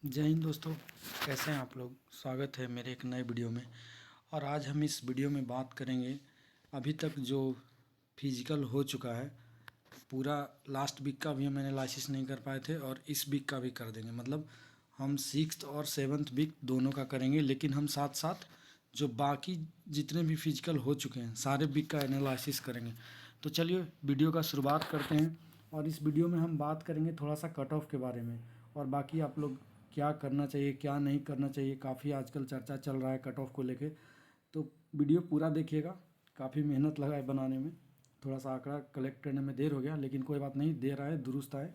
जय हिंद दोस्तों। कैसे हैं आप लोग। स्वागत है मेरे एक नए वीडियो में। और आज हम इस वीडियो में बात करेंगे अभी तक जो फिजिकल हो चुका है। पूरा लास्ट वीक का भी हम एनालिसिस नहीं कर पाए थे और इस वीक का भी कर देंगे। मतलब हम सिक्स्थ और सेवन्थ वीक दोनों का करेंगे, लेकिन हम साथ साथ जो बाकी जितने भी फिजिकल हो चुके हैं सारे वीक का एनालिसिस करेंगे। तो चलिए वीडियो का शुरुआत करते हैं। और इस वीडियो में हम बात करेंगे थोड़ा सा कट ऑफ के बारे में, और बाकी आप लोग क्या करना चाहिए क्या नहीं करना चाहिए। काफ़ी आजकल चर्चा चल रहा है कट ऑफ को लेके, तो वीडियो पूरा देखिएगा। काफ़ी मेहनत लगा है बनाने में, थोड़ा सा आंकड़ा कलेक्ट करने में देर हो गया, लेकिन कोई बात नहीं, देर आए दुरुस्त आए।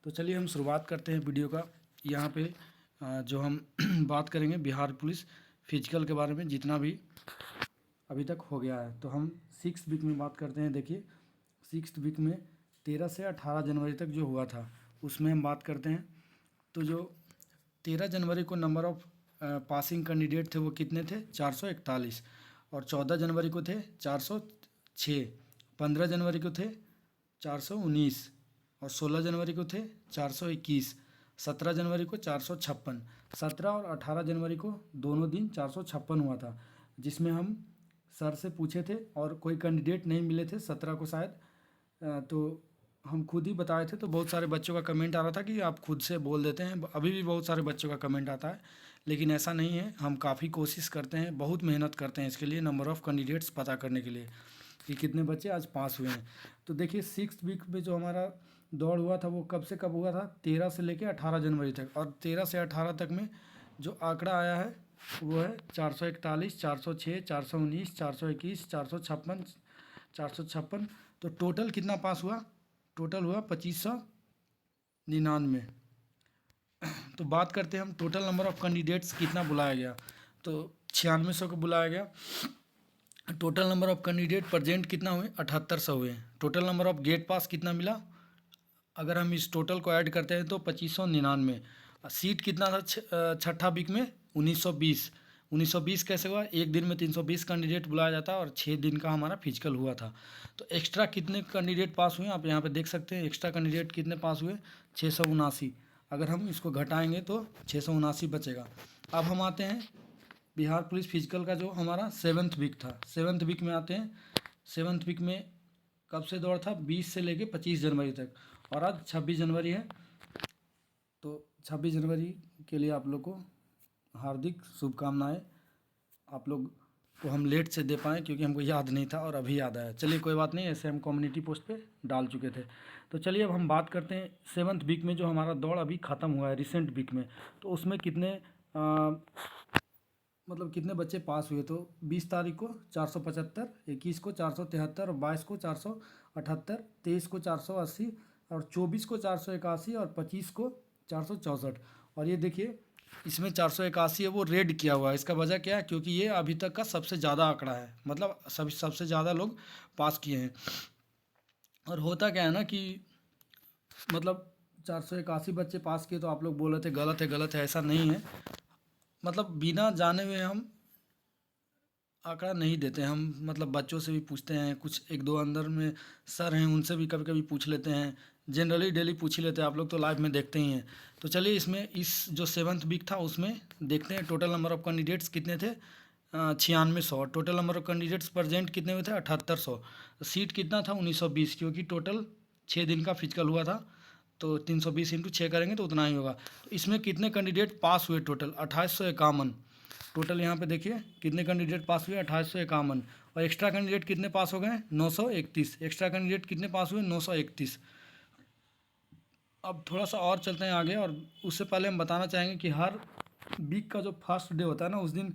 तो चलिए हम शुरुआत करते हैं वीडियो का। यहाँ पे जो हम बात करेंगे बिहार पुलिस फिजिकल के बारे में जितना भी अभी तक हो गया है। तो हम सिक्स वीक में बात करते हैं। देखिए सिक्स वीक में 13 से 18 जनवरी तक जो हुआ था उसमें हम बात करते हैं। तो जो 13 जनवरी को नंबर ऑफ पासिंग कैंडिडेट थे वो कितने थे, 441। और 14 जनवरी को थे 406। 15 जनवरी को थे 419। और 16 जनवरी को थे 421। 17 जनवरी को 456। 17 और 18 जनवरी को दोनों दिन 456 हुआ था, जिसमें हम सर से पूछे थे और कोई कैंडिडेट नहीं मिले थे 17 को शायद। तो हम खुद ही बताए थे। तो बहुत सारे बच्चों का कमेंट आ रहा था कि आप खुद से बोल देते हैं। अभी भी बहुत सारे बच्चों का कमेंट आता है, लेकिन ऐसा नहीं है। हम काफ़ी कोशिश करते हैं, बहुत मेहनत करते हैं इसके लिए, नंबर ऑफ़ कैंडिडेट्स पता करने के लिए कि कितने बच्चे आज पास हुए हैं। तो देखिए सिक्स वीक में जो हमारा दौड़ हुआ था वो कब से कब हुआ था, 13 से लेकर 18 जनवरी तक। और 13 से 18 तक में जो आंकड़ा आया है वो है 441, 406, 419, 421, 456, 456। तो टोटल कितना पास हुआ, टोटल हुआ 2599। तो बात करते हैं हम टोटल नंबर ऑफ़ कैंडिडेट्स कितना बुलाया गया। तो 9600 को बुलाया गया। Total number of candidate present कितना हुए, 7800 हुए। टोटल नंबर ऑफ़ गेट पास कितना मिला, अगर हम इस टोटल को ऐड करते हैं तो 2599। सीट कितना था छठा वीक में, 1920। 1920 कैसे हुआ, एक दिन में 320 कैंडिडेट बुलाया जाता है और 6 दिन का हमारा फिजिकल हुआ था। तो एक्स्ट्रा कितने कैंडिडेट पास हुए आप यहाँ पे देख सकते हैं। एक्स्ट्रा कैंडिडेट कितने पास हुए, 679। अगर हम इसको घटाएंगे तो 679 बचेगा। अब हम आते हैं बिहार पुलिस फिजिकल का जो हमारा सेवन्थ वीक था। सेवन्थ वीक में आते हैं। सेवन्थ वीक में कब से दौड़ था, 20 से लेके 25 जनवरी तक, और आज 26 जनवरी है। तो 26 जनवरी के लिए आप लोग को हार्दिक शुभकामनाएं। आप लोग को हम लेट से दे पाएँ क्योंकि हमको याद नहीं था और अभी याद आया। चलिए कोई बात नहीं, ऐसे हम कम्युनिटी पोस्ट पे डाल चुके थे। तो चलिए अब हम बात करते हैं सेवन्थ वीक में जो हमारा दौड़ अभी ख़त्म हुआ है रिसेंट वीक में। तो उसमें कितने मतलब कितने बच्चे पास हुए। तो 20 तारीख को 475, 21 को 473, 22 को 478, 23 को 480, और 24 को 481, और 25 को 464। और ये देखिए इसमें 481 है वो रेड किया हुआ है। इसका वजह क्या है, क्योंकि ये अभी तक का सबसे ज़्यादा आंकड़ा है, मतलब सबसे ज़्यादा लोग पास किए हैं। और होता क्या है ना कि मतलब 481 बच्चे पास किए, तो आप लोग बोल रहे थे गलत है गलत है, ऐसा नहीं है। मतलब बिना जाने हुए हम आंकड़ा नहीं देते हम, मतलब बच्चों से भी पूछते हैं, कुछ एक दो अंदर में सर हैं उनसे भी कभी कभी पूछ लेते हैं, जनरली डेली पूछ ही लेते हैं। आप लोग तो लाइव में देखते ही हैं। तो चलिए इसमें इस जो सेवन्थ वीक था उसमें देखते हैं टोटल नंबर ऑफ़ कैंडिडेट्स कितने थे, 9600। Total number of candidates present कितने हुए थे, 7800। सीट कितना था, 1920, क्योंकि टोटल 6 दिन का फिजिकल हुआ था। तो 320 इंटू 6 करेंगे तो उतना ही होगा। तो इसमें कितने कैंडिडेट पास हुए, टोटल 2851। टोटल यहाँ पे देखिए कितने कैंडिडेट पास हुए, 2851। और एक्स्ट्रा कैंडिडेट कितने पास हो गए, 931। एक्स्ट्रा कैंडिडेट कितने पास हुए, 931। अब थोड़ा सा और चलते हैं आगे, और उससे पहले हम बताना चाहेंगे कि हर वीक का जो फर्स्ट डे होता है ना उस दिन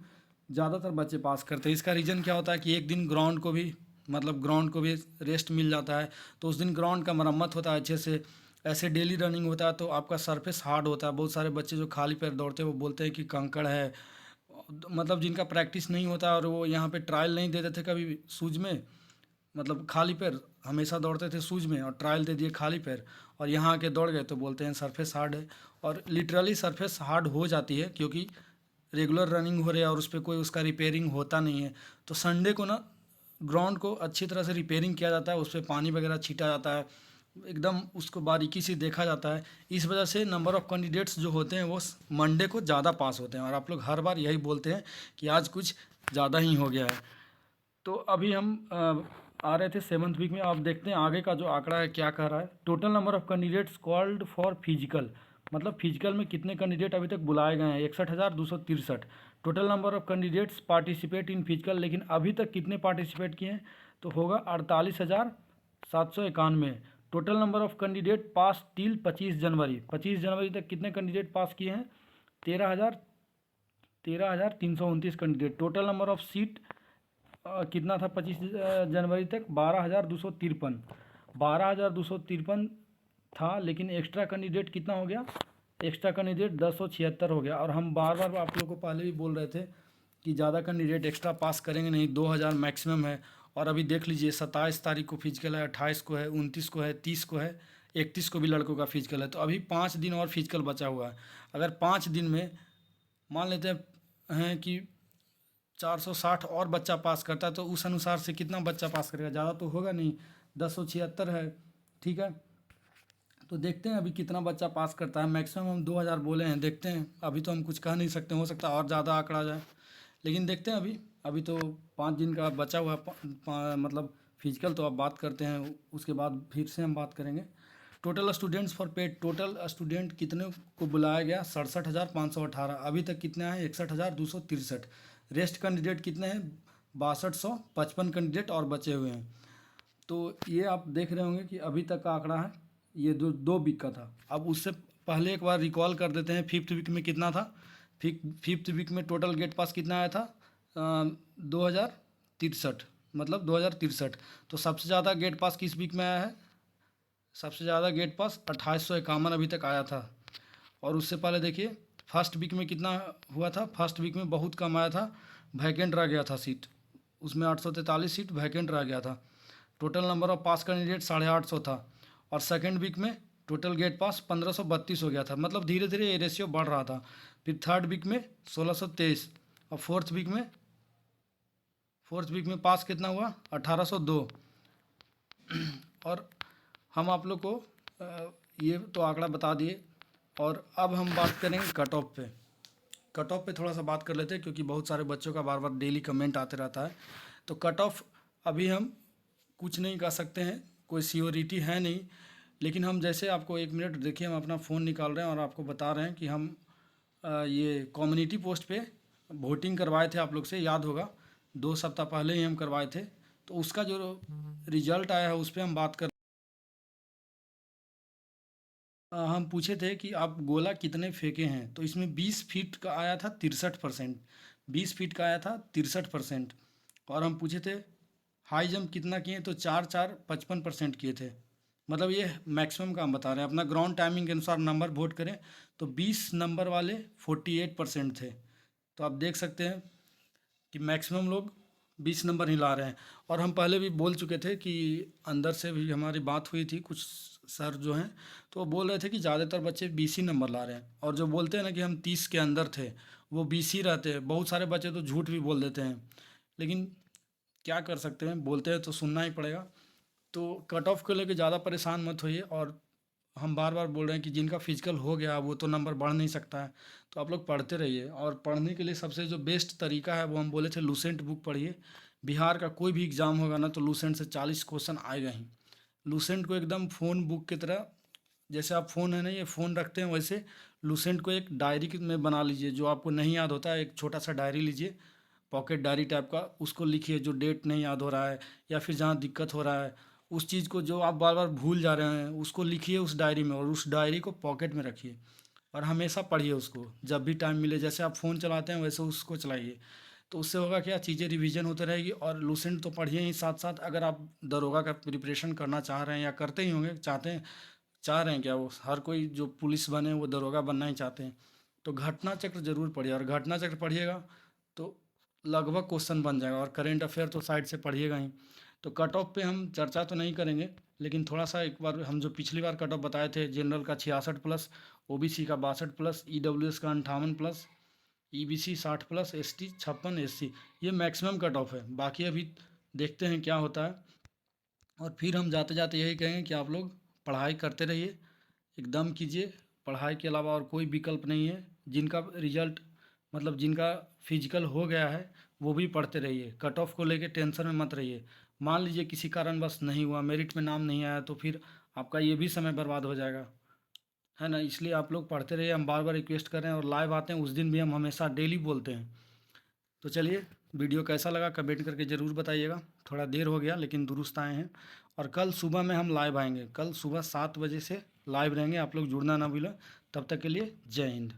ज़्यादातर बच्चे पास करते हैं। इसका रीज़न क्या होता है कि एक दिन ग्राउंड को भी, मतलब ग्राउंड को भी रेस्ट मिल जाता है। तो उस दिन ग्राउंड का मरम्मत होता है अच्छे से। ऐसे डेली रनिंग होता है तो आपका सरफेस हार्ड होता है। बहुत सारे बच्चे जो खाली पैर दौड़ते हैं वो बोलते हैं कि कंकड़ है, मतलब जिनका प्रैक्टिस नहीं होता और वो यहाँ पे ट्रायल नहीं देते थे कभी शूज में, मतलब खाली पैर हमेशा दौड़ते थे शूज में और ट्रायल दे दिए खाली पैर, और यहाँ आके दौड़ गए तो बोलते हैं सरफेस हार्ड है। और लिटरली सरफेस हार्ड हो जाती है क्योंकि रेगुलर रनिंग हो रही है और उस पर कोई उसका रिपेयरिंग होता नहीं है। तो संडे को ना ग्राउंड को अच्छी तरह से रिपेयरिंग किया जाता है, उस पर पानी वगैरह छीटा जाता है, एकदम उसको बारीकी से देखा जाता है। इस वजह से नंबर ऑफ़ कैंडिडेट्स जो होते हैं वो मंडे को ज़्यादा पास होते हैं, और आप लोग हर बार यही बोलते हैं कि आज कुछ ज़्यादा ही हो गया है। तो अभी हम आ रहे थे 7th वीक में। आप देखते हैं आगे का जो आंकड़ा है क्या कह रहा है। Total number of candidates called for physical, मतलब फिजिकल में कितने कैंडिडेट अभी तक बुलाए गए हैं, 61,263। Total number of candidates participate in physical, लेकिन अभी तक कितने पार्टिसिपेट किए हैं, तो होगा 48,791। Total number of candidate pass till 25 जनवरी, 25 जनवरी तक कितने कैंडिडेट पास किए हैं, 13,329 candidate. Total number of seat कितना था 25 जनवरी तक, 12,253, 12,253 था, लेकिन एक्स्ट्रा कैंडिडेट कितना हो गया, एक्स्ट्रा कैंडिडेट 1076 हो गया। और हम बार बार आप लोग को पहले भी बोल रहे थे कि ज़्यादा कैंडिडेट एक्स्ट्रा पास करेंगे नहीं, 2,000 मैक्सिमम है। और अभी देख लीजिए 27 तारीख को फिजिकल है, 28 को है, 29 को है, 30 को है, 31 को भी लड़कों का फिजिकल है। तो अभी 5 दिन और फिजिकल बचा हुआ है। अगर 5 दिन में मान लेते हैं कि 460 और बच्चा पास करता है, तो उस अनुसार से कितना बच्चा पास करेगा, ज़्यादा तो होगा नहीं, 1076 है। ठीक है, तो देखते हैं अभी कितना बच्चा पास करता है। मैक्सिमम हम 2,000 बोले हैं, देखते हैं। अभी तो हम कुछ कह नहीं सकते, हो सकता है और ज़्यादा आंकड़ा जाए, लेकिन देखते हैं। अभी तो 5 दिन का बचा हुआ मतलब फिजिकल। तो अब बात करते हैं, उसके बाद फिर से हम बात करेंगे। Total students for paid, total student कितने को बुलाया गया, 67,518। अभी तक कितने हैं, 61,263। रेस्ट कैंडिडेट कितने हैं, 6255 कैंडिडेट और बचे हुए हैं। तो ये आप देख रहे होंगे कि अभी तक का आंकड़ा है, ये 2 वीक का था। अब उससे पहले एक बार रिकॉल कर देते हैं, 5th वीक में कितना था। 5th वीक में टोटल गेट पास कितना आया था, 2,063, मतलब 2,063। तो सबसे ज़्यादा गेट पास किस वीक में आया है, सबसे ज़्यादा गेट पास 2851 अभी तक आया था। और उससे पहले देखिए फर्स्ट वीक में कितना हुआ था, फर्स्ट वीक में बहुत कम आया था, वैकेंट रह गया था सीट, उसमें 843 सीट वैकेंट रह गया था। Total number of pass candidate 850 था। और सेकेंड वीक में टोटल गेट पास 1532 हो गया था, मतलब धीरे धीरे ये रेशियो बढ़ रहा था। फिर थर्ड वीक में 1623, और फोर्थ वीक में पास कितना हुआ, 1802। और हम आप लोग को ये तो आंकड़ा बता दिए। और अब हम बात करेंगे कट ऑफ पे। कट ऑफ पे थोड़ा सा बात कर लेते हैं, क्योंकि बहुत सारे बच्चों का बार बार डेली कमेंट आते रहता है। तो कट ऑफ अभी हम कुछ नहीं कर सकते हैं, कोई सियोरिटी है नहीं। लेकिन हम जैसे आपको 1 मिनट देखिए, हम अपना फ़ोन निकाल रहे हैं और आपको बता रहे हैं कि हम ये कम्युनिटी पोस्ट पे वोटिंग करवाए थे, आप लोग से याद होगा, 2 सप्ताह पहले ही हम करवाए थे। तो उसका जो रिजल्ट आया है उस पर हम बात कर। हम पूछे थे कि आप गोला कितने फेंके हैं, तो इसमें 20 फीट का आया था 63%, 20 फीट का आया था 63%। और हम पूछे थे हाई जंप कितना किए, तो 4,4,55% किए थे। मतलब ये मैक्सिमम का हम बता रहे हैं, अपना ग्राउंड टाइमिंग के अनुसार नंबर वोट करें तो 20 नंबर वाले 48% थे। तो आप देख सकते हैं कि मैक्सिमम लोग 20 नंबर ही ला रहे हैं। और हम पहले भी बोल चुके थे कि अंदर से भी हमारी बात हुई थी, कुछ सर जो हैं तो वो बोल रहे थे कि ज़्यादातर बच्चे 20 ही नंबर ला रहे हैं। और जो बोलते हैं ना कि हम 30 के अंदर थे, वो 20 ही रहते हैं। बहुत सारे बच्चे तो झूठ भी बोल देते हैं, लेकिन क्या कर सकते हैं, बोलते हैं तो सुनना ही पड़ेगा। तो कट ऑफ को लेकर ज़्यादा परेशान मत होइए। और हम बार बार बोल रहे हैं कि जिनका फिजिकल हो गया वो तो नंबर बढ़ नहीं सकता है। तो आप लोग पढ़ते रहिए। और पढ़ने के लिए सबसे जो बेस्ट तरीका है वो हम बोले थे, लूसेंट बुक पढ़िए। बिहार का कोई भी एग्ज़ाम होगा ना, तो लूसेंट से 40 क्वेश्चन आएगा ही। लूसेंट को एकदम फ़ोन बुक की तरह, जैसे आप फ़ोन है ना, ये फ़ोन रखते हैं, वैसे लूसेंट को एक डायरी में बना लीजिए। जो आपको नहीं याद होता है, एक छोटा सा डायरी लीजिए, पॉकेट डायरी टाइप का, उसको लिखिए। जो डेट नहीं याद हो रहा है या फिर जहाँ दिक्कत हो रहा है, उस चीज़ को जो आप बार बार भूल जा रहे हैं, उसको लिखिए उस डायरी में, और उस डायरी को पॉकेट में रखिए। और हमेशा पढ़िए उसको, जब भी टाइम मिले। जैसे आप फ़ोन चलाते हैं वैसे उसको चलाइए। तो उससे होगा क्या, चीज़ें रिवीजन होते रहेगी। और लूसेंट तो पढ़िए ही, साथ साथ अगर आप दरोगा का प्रिपरेशन करना चाह रहे हैं, या करते ही होंगे, चाह रहे हैं क्या, वो हर कोई जो पुलिस बने वो दरोगा बनना ही चाहते हैं, तो घटना चक्र जरूर पढ़िए। और घटना चक्र पढ़िएगा तो लगभग क्वेश्चन बन जाएगा। और करेंट अफेयर तो साइड से पढ़िएगा ही। तो कट ऑफ पे हम चर्चा तो नहीं करेंगे, लेकिन थोड़ा सा एक बार हम जो पिछली बार कट ऑफ बताए थे, जनरल का 66+, ओबीसी का 62+, ईडब्ल्यूएस का 58+, ईबीसी 60+, एसटी 56, एससी, ये मैक्सिमम कट ऑफ है। बाकी अभी देखते हैं क्या होता है। और फिर हम जाते जाते यही कहेंगे कि आप लोग पढ़ाई करते रहिए, एकदम कीजिए। पढ़ाई के अलावा और कोई विकल्प नहीं है। जिनका रिजल्ट मतलब जिनका फिजिकल हो गया है वो भी पढ़ते रहिए। कट ऑफ को लेके टेंशन में मत रहिए। मान लीजिए किसी कारणवश नहीं हुआ, मेरिट में नाम नहीं आया, तो फिर आपका ये भी समय बर्बाद हो जाएगा, है ना। इसलिए आप लोग पढ़ते रहिए। हम बार बार रिक्वेस्ट कर रहे हैं, और लाइव आते हैं उस दिन भी हम हमेशा डेली बोलते हैं। तो चलिए, वीडियो कैसा लगा कमेंट करके ज़रूर बताइएगा। थोड़ा देर हो गया लेकिन दुरुस्त आए हैं। और कल सुबह में हम लाइव आएंगे, कल सुबह 7 बजे से लाइव रहेंगे। आप लोग जुड़ना ना भूलें। तब तक के लिए जय हिंद।